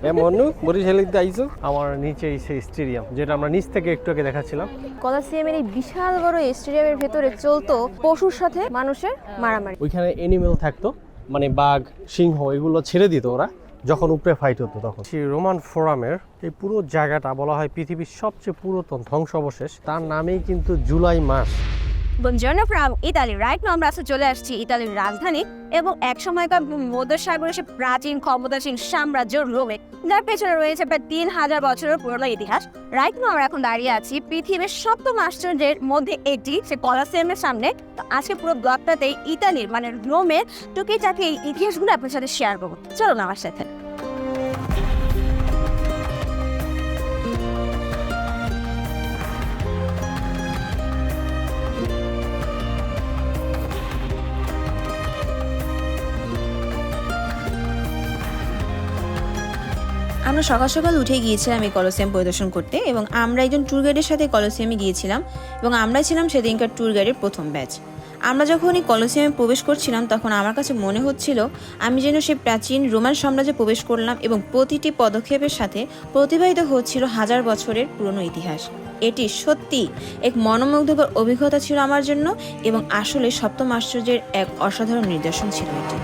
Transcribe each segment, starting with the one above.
মনু বরিশালিতে আইছো আমার নিচেই সেই স্টেডিয়াম যেটা আমরা নিচ থেকে একটু আগে দেখাচ্ছিলাম। কলাসিয়ামের এই বিশাল বড় স্টেডিয়ামের ভেতরে চলতো পশুর সাথে মানুষের মারামারি। ওইখানে এনিমেল থাকতো, মানে বাঘ, সিংহ এগুলো ছেড়ে দিত ওরা যখন উপরে ফাইট হতো তখন। সেই রোমান ফোরামের এই পুরো জায়গাটা বলা হয় পৃথিবীর সবচেয়ে পুরাতন ধ্বংসাবশেষ। তার নামেই কিন্তু জুলাই মাস। Buongiorno from Italy. Right now আমরা চলে আসছি ইতালির রাজধানী এবং এক সময়কার মধ্যসাগরের সে প্রাচীন ক্ষমতাসীন সাম্রাজ্য রোমে, যার পেছনে রয়েছে প্রায় 3000 বছরের পুরনো ইতিহাস। রাইট নাও আমরা এখন দাঁড়িয়ে আছি পৃথিবীর সপ্তম আশ্চর্যের মধ্যে একটি, সে কলাসিয়ামের সামনে। তো আজকে পুরো ব্লগটাতে ইতালির মানে রোমের টুকিটাকি এই ইতিহাসগুলো আপনার সাথে শেয়ার করবো। চলুন আমার সাথে। আমরা সকাল সকাল উঠে গিয়েছিলাম এই কলোসিয়াম পরিদর্শন করতে এবং আমরা একজন ট্যুর গাইডের সাথে কলোসিয়ামে গিয়েছিলাম এবং আমরাই ছিলাম সেদিনকার ট্যুর গাইডের প্রথম ব্যাচ। আমরা যখন এই কলোসিয়ামে প্রবেশ করছিলাম তখন আমার কাছে মনে হচ্ছিল আমি যেন সেই প্রাচীন রোমান সাম্রাজ্যে প্রবেশ করলাম এবং প্রতিটি পদক্ষেপের সাথে প্রতিবাহিত হচ্ছিল হাজার বছরের পুরনো ইতিহাস। এটি সত্যি এক মনোমুগ্ধকর অভিজ্ঞতা ছিল আমার জন্য এবং আসলে সপ্তম আশ্চর্যের এক অসাধারণ নিদর্শন ছিল এটি।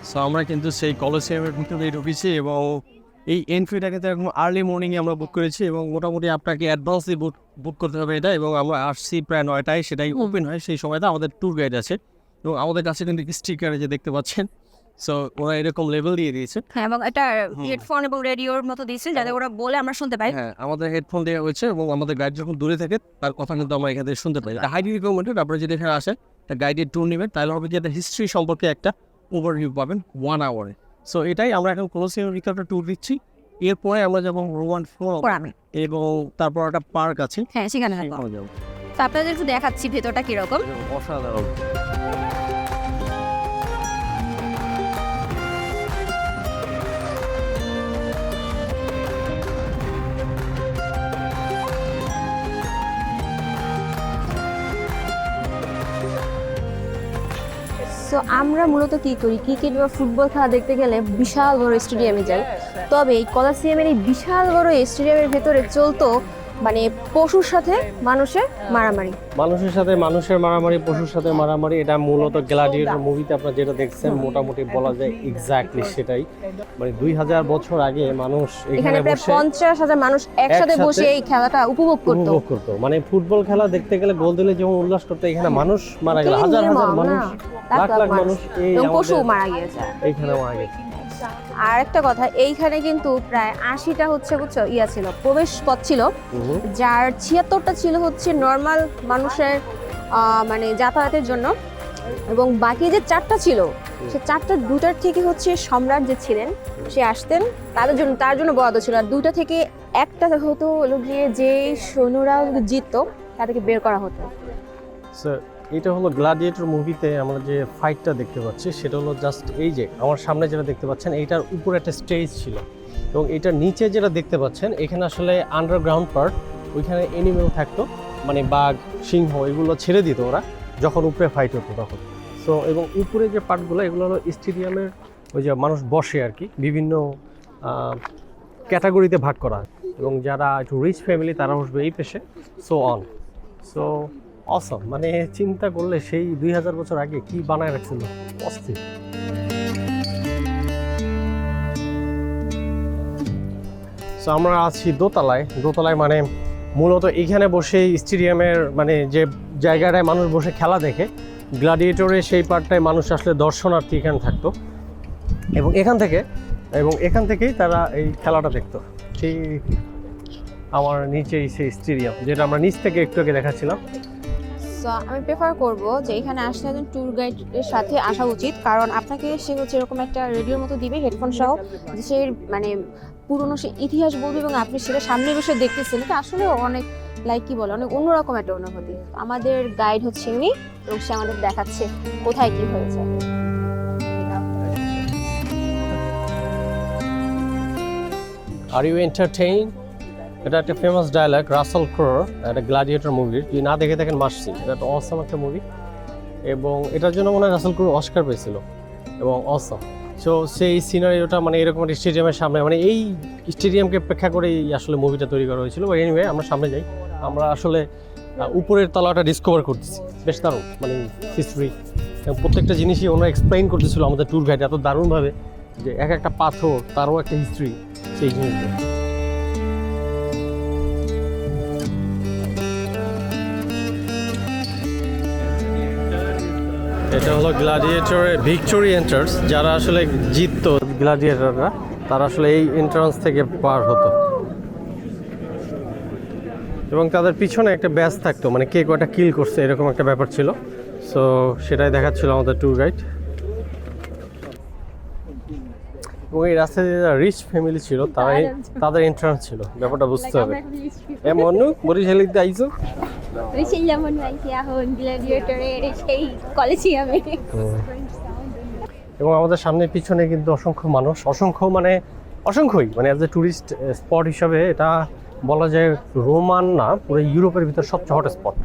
সো আমরা কিন্তু সেই কলোসিয়ামের ভিতরে ঢুকেছি এবং এই এন্ট্রিটাকে তো এখন আর্লি মর্নিংয়ে আমরা বুক করেছি এবং মোটামুটি আপনাকে অ্যাডভান্সলি বুক করতে হবে এটা। এবং আমরা আসছি প্রায় 9টায়, সেটাই ওপেন হয় সেই সময়টা। আমাদের ট্যুর গাইড আছে এবং আমাদের কাছে কিন্তু স্টিকারে যে দেখতে পাচ্ছেন, সো ওরা এরকম লেভেল দিয়ে দিয়েছে। হ্যাঁ, এবং এটা হেডফোন এবং রেডিওর মতো দিয়েছে যাতে ওরা বলে আমরা শুনতে পাই। হ্যাঁ, আমাদের হেডফোন দেওয়া হয়েছে এবং আমাদের গাইড যখন দূরে থাকে তার কথা কিন্তু আমরা এখানে শুনতে পাই। হাইলি রিকমেন্ডেড, আপনারা যদি এখানে আসেন একটা গাইডেড ট্যুর নেবেন তাহলে হবে যে হিস্ট্রি সম্পর্কে একটা ওভারভিউ পাবেন 1 আওয়ারে। সো এটাই আমরা এখন কলোসিয়ামের ভিতরে একটা ট্যুর দিচ্ছি। এরপরে আমরা যাবো রোমান ফোরাম এবং তারপর একটা পার্ক আছে, হ্যাঁ সেখানে যাবো। তো আপনাদের একটু দেখাচ্ছি ভেতরটা কিরকম। অসাধারণ। সো আমরা মূলত কি করি, ক্রিকেট বা ফুটবল খেলা দেখতে গেলে বিশাল বড় স্টেডিয়ামে যাই। তবে এই কলাসিয়ামের এই বিশাল বড় স্টেডিয়ামের ভেতরে চলতো মানে পশুর সাথে মানুষের মারামারি। মানুষের সাথে মানুষের মারামারি, পশুর সাথে মারামারি। এটা মূলত গ্ল্যাডিয়েটর মুভিতে আপনারা যেটা দেখছেন মোটামুটি বলা যায় এক্স্যাক্টলি সেটাই। মানে 2000 বছর আগে মানুষ এখানে প্রায় বসে 50,000 মানুষ একসাথে বসে এই খেলাটা উপভোগ করতো। মানে ফুটবল খেলা দেখতে গেলে গোল দিলে যেমন উল্লাস করতো, এখানে মানুষ মারা গেল, হাজার হাজার মানুষ, লাখ লাখ মানুষ এই পশু মারা গিয়েছে, এইখানে মারা গেছে। আর একটা কথা, এইখানে কিন্তু প্রায় 80টা হচ্ছে বুঝছো ইয়া ছিল, প্রবেশ পথ ছিল, যার 76টা ছিল হচ্ছে নর্মাল মানুষের মানে যাতায়াতের জন্য এবং বাকি যে 4টা ছিল সে 4টার 2টার থেকে হচ্ছে সম্রাট যে ছিলেন সে আসতেন তার জন্য বরাদ্দ ছিল, আর 2টা থেকে একটা হতো হলো গিয়ে যে সৈন্যরা জিততো তাদেরকে বের করা হতো। এটা হলো গ্ল্যাডিয়েটর মুভিতে আমরা যে ফাইটটা দেখতে পাচ্ছি সেটা হলো জাস্ট এই যে আমার সামনে যেটা দেখতে পাচ্ছেন এইটার উপরে একটা স্টেজ ছিল এবং এটার নিচে যেটা দেখতে পাচ্ছেন এখানে আসলে আন্ডারগ্রাউন্ড পার্ট, ওইখানে এনিমেল থাকতো, মানে বাঘ, সিংহ এগুলো ছেড়ে দিত ওরা যখন উপরে ফাইট হতো তখন। সো এবং উপরে যে পার্টগুলো এগুলো হলো স্টেডিয়ামের ওই যে মানুষ বসে আর কি, বিভিন্ন ক্যাটাগরিতে ভাগ করা, এবং যারা একটু রিচ ফ্যামিলি তারা বসবে এই পেশে, সো অন। সো অসম, মানে চিন্তা করলে সেই 2000 বছর আগে কি বানায় রাখছিল, অস্থির। সো আমরা আছি দোতলায় মানে মূলত এইখানে বসে স্টেডিয়ামের মানে যে জায়গাটায় মানুষ বসে খেলা দেখে, গ্ল্যাডিয়েটরে সেই পার্টটায় মানুষ আসলে দর্শনার্থী এখানে থাকতো এবং এখান থেকেই তারা এই খেলাটা দেখতো। ঠিক আমার নিচেই সেই স্টেডিয়াম যেটা আমরা নিচ থেকে একটু আগে দেখাচ্ছিলাম। সো আমি প্রেফার করব যে এখানে আসলে একজন ট্যুর গাইডের সাথে আসা উচিত, কারণ আপনাকে সে হচ্ছে এরকম একটা রেডিওর মতো দিবে হেডফোন সহ, যে সে মানে পুরনো সে ইতিহাস বলবে এবং আপনি সেটা সামনে বসে দেখতেছেন। এটা আসলে অনেক কি বলে অনেক অন্যরকম একটা অনুভূতি। আমাদের গাইড হচ্ছে উনি এবং সে আমাদের দেখাচ্ছে কোথায় কি হয়েছে। আর ইউ এন্টারটেইন, এটা একটা ফেমাস ডায়ালগ রাসেল ক্রোর, একটা গ্ল্যাডিয়েটর মুভির। যদি না দেখে থাকেন মাস্ট সি, এটা একটা অসাম একটা মুভি এবং এটার জন্য মনে হয় রাসেল ক্রো অস্কার পেয়েছিল এবং অসম। সো সেই সিনারিওটা মানে এরকম একটা স্টেডিয়ামের সামনে, মানে এই স্টেডিয়ামকে প্রেক্ষা করেই আসলে মুভিটা তৈরি করা হয়েছিল। বাট এনিওয়ে আমরা সামনে যাই, আমরা আসলে উপরের তলাটা ডিসকভার করতেছি, বেশ দারুণ মানে হিস্ট্রি এবং প্রত্যেকটা জিনিসই ওনারা এক্সপ্লেইন করতেছিল আমাদের ট্যুর গাইড এত দারুণভাবে যে এক একটা পাথর তারও একটা হিস্ট্রি, সেই জিনিসগুলো। এটা হলো গ্ল্যাডিয়েটরের ভিক্টোরি এন্ট্রান্স। যারা আসলে জিততো গ্ল্যাডিয়েটররা তারা আসলে এই এন্ট্রান্স থেকে পার হতো এবং তাদের পিছনে একটা ব্যাচ থাকতো, মানে কে কয়টা কিল করছে এরকম একটা ব্যাপার ছিল। সো সেটাই দেখাচ্ছিল আমাদের ট্যুর গাইড। এবং এই রাস্তায় যারা রিচ ফ্যামিলি ছিল তাদের এন্ট্রান্স ছিল, ব্যাপারটা বুঝতে হবে। মনু বরিশালিতে আইছো? সেই যেমন এখন গ্ল্যাডিয়েটরের সেই কলেজিয়ামে। এবং আমাদের সামনে পিছনে কিন্তু অসংখ্য মানুষ, অসংখ্যই মানে অ্যাজ এ ট্যুরিস্ট স্পট হিসাবে এটা বলা যায় রোমান না, পুরো ইউরোপের ভিতর সবচেয়ে হট স্পট।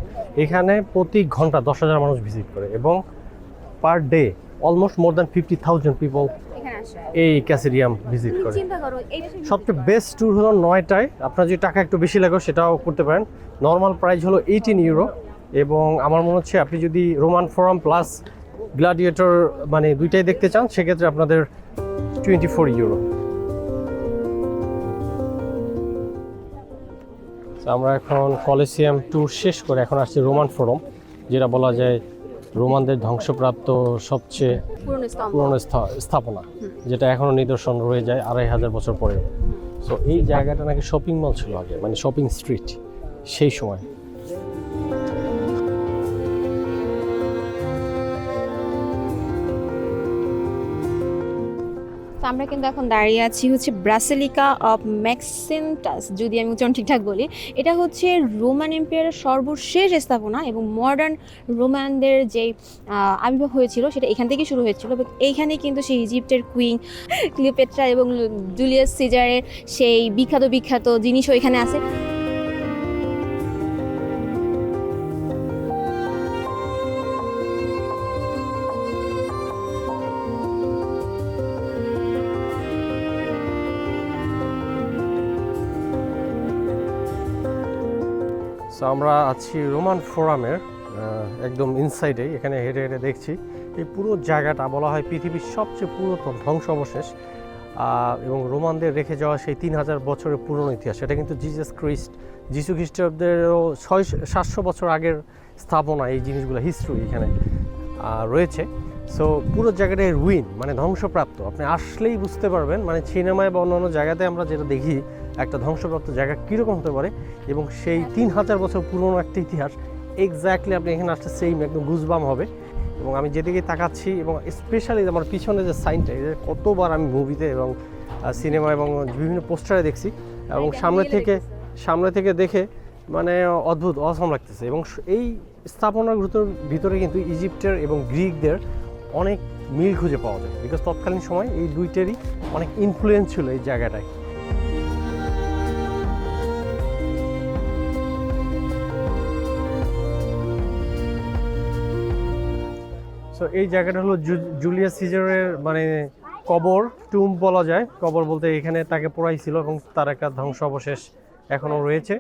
এখানে প্রতি ঘন্টা 10,000 মানুষ ভিজিট করে এবং per day almost more than 50,000 people এই ক্যাসেরিয়াম ভিজিট করে। সবচেয়ে বেস্ট ট্যুর হলো 9টায়। আপনার যদি টাকা একটু বেশি লাগে সেটাও করতে পারেন। নর্মাল প্রাইস হলো 18 ইউরো এবং আমার মনে হচ্ছে আপনি যদি রোমান ফোরাম প্লাস গ্ল্যাডিয়েটর মানে দুইটাই দেখতে চান সেক্ষেত্রে আপনাদের 24 ইউরো। আমরা এখন কলিসিয়াম ট্যুর শেষ করে এখন আসছি রোমান ফোরাম, যেটা বলা যায় রোমানদের ধ্বংসপ্রাপ্ত সবচেয়ে পুরনো স্থাপনা, যেটা এখনও নিদর্শন রয়ে যায় 2500 বছর পরেও। সো এই জায়গাটা নাকি শপিং মল ছিল আগে, মানে শপিং স্ট্রিট সেই সময়। আমরা কিন্তু এখন দাঁড়িয়ে আছি হচ্ছে ব্রাসিলিকা অফ ম্যাক্সিন্টাস, যদি আমি উচ্চারণ ঠিকঠাক বলি। এটা হচ্ছে রোমান এম্পায়ারের সর্বশেষ স্থাপনা এবং মডার্ন রোমানদের যে আবির্ভাব হয়েছিল সেটা এখান থেকেই শুরু হয়েছিল। এইখানে কিন্তু সেই ইজিপ্টের কুইন ক্লিওপেট্রা এবং জুলিয়াস সিজারের সেই বিখ্যাত জিনিসও এখানে আছে। সো আমরা আছি রোমান ফোরামের একদম ইনসাইডে। এখানে হেঁটে হেঁটে দেখছি এই পুরো জায়গাটা বলা হয় পৃথিবীর সবচেয়ে পুরাতন ধ্বংস অবশেষ এবং রোমানদের রেখে যাওয়া সেই 3000 বছরের পুরনো ইতিহাস। এটা কিন্তু যিশু খ্রিস্টাব্দেরও 600-700 বছর আগের স্থাপনা। এই জিনিসগুলো হিস্ট্রি এখানে রয়েছে। সো পুরো জায়গাটায় রুইন মানে ধ্বংসপ্রাপ্ত। আপনি আসলেই বুঝতে পারবেন, মানে সিনেমায় বা অন্যান্য জায়গাতে আমরা যেটা দেখি একটা ধ্বংসপ্রাপ্ত জায়গা কীরকম হতে পারে এবং সেই 3000 বছর পুরনো একটা ইতিহাস এক্স্যাক্টলি আপনি এখানে আসতে সেম একদম গুজবাম হবে। এবং আমি যেদিকে তাকাচ্ছি এবং স্পেশালি আমার পিছনে যে সাইনটা, এটা কতবার আমি মুভিতে এবং সিনেমা এবং বিভিন্ন পোস্টারে দেখছি এবং সামনে থেকে দেখে মানে অদ্ভুত অসম লাগতেছে। এবং এই স্থাপনার ভিতরে কিন্তু ইজিপ্টের এবং গ্রিকদের অনেক মিল খুঁজে পাওয়া যায়, বিকজ তৎকালীন সময় এই দুইটারই অনেক ইনফ্লুয়েন্স ছিল এই জায়গাটায়। সো এই জায়গাটা হলো জুলিয়াস সিজারের মানে কবর, টুম্ব বলা যায়। কবর বলতে এখানে তাকে পোড়াইছিল এবং তার একটা ধ্বংস অবশেষ এখনও রয়েছে।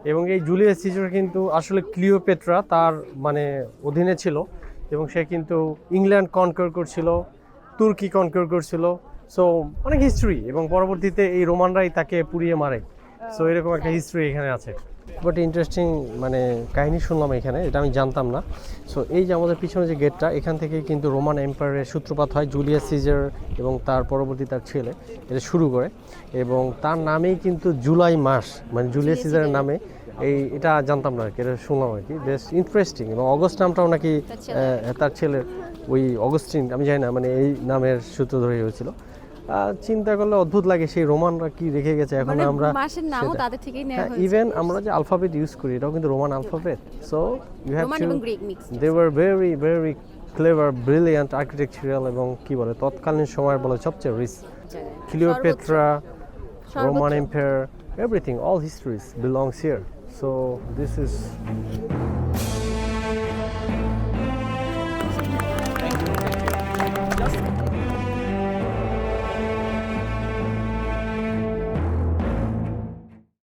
এবং এই জুলিয়াস সিজার কিন্তু আসলে ক্লিওপেট্রা তার মানে অধীনে ছিল এবং সে কিন্তু ইংল্যান্ড কনকোর করছিল, তুর্কি কনকোর করছিল। সো অনেক হিস্ট্রি এবং পরবর্তীতে এই রোমানরাই তাকে পুড়িয়ে মারে। সো এরকম একটা হিস্ট্রি এখানে আছে। বাট ইন্টারেস্টিং মানে কাহিনী শুনলাম এখানে, এটা আমি জানতাম না। সো এই যে আমাদের পিছনে যে গেটটা, এখান থেকে কিন্তু রোমান এম্পায়ারের সূত্রপাত হয়। জুলিয়াস সিজার এবং তার পরবর্তী তার ছেলে এটা শুরু করে এবং তার নামেই কিন্তু জুলাই মাস মানে জুলিয়াস সিজারের নামে এটা জানতাম না আর কি, এটা শুনলাম আর কি, বেশ ইন্টারেস্টিং। এবং অগস্ট নামটাও নাকি তার ছেলের ওই অগস্টিন, আমি জানি না, মানে এই নামের সূত্র ধরে হয়েছিল। চিন্তা করলে অদ্ভুত লাগে সেই রোমানরা কি রেখে গেছে এখন আমরা মাসের নামও তাদের থেকেই নেওয়া হয়েছে। ইভেন আমরা যে অ্যালফাবেট ইউজ করি এটাও কিন্তু Roman alphabet. So you have Roman এবং Greek mix. They were very very clever, brilliant architectural এবং কি বলে তৎকালীন সময়ের বলে সবচেয়ে rich. Cleopatra, Roman empire, everything, all histories belongs here. So this is